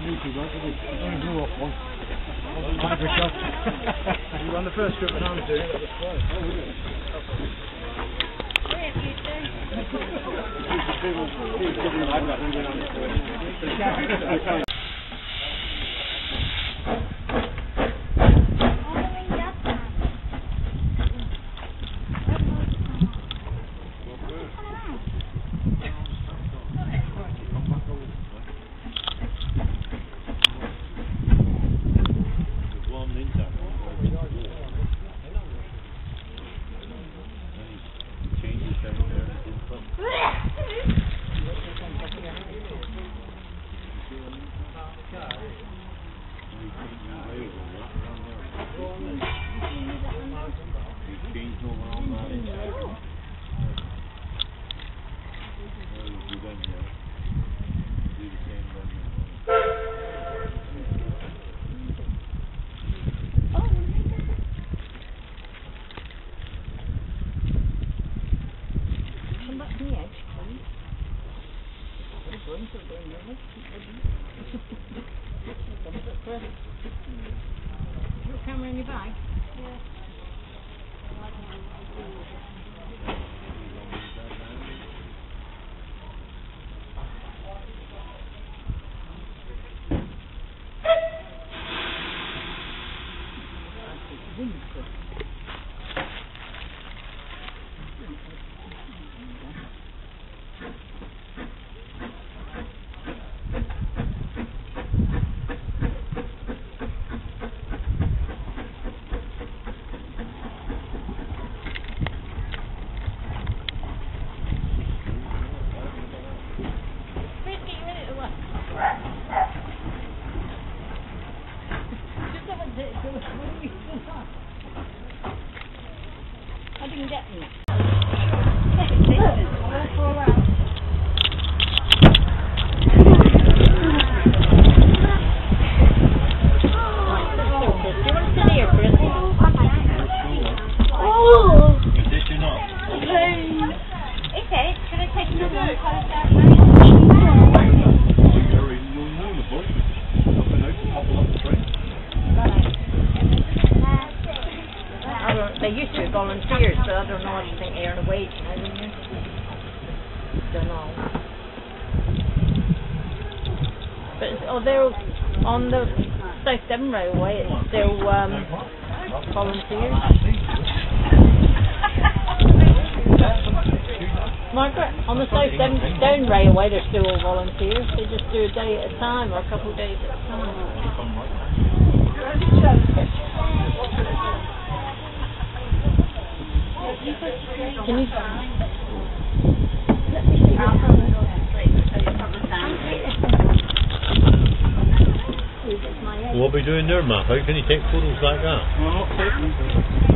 You won the first trip when I was doing it, that was close. Camera in your bag? Yeah. I didn't get them. They used to be volunteers, but I don't know. I think they earn a wage now, don't you? Don't know. But they're on the South Devon Railway. It's still volunteers. Margaret, on the South Devon Railway, they're still all volunteers. They just do a day at a time or a couple of days at a time. Can you What are we doing there, Matt? How can you take photos like that? Well, not taking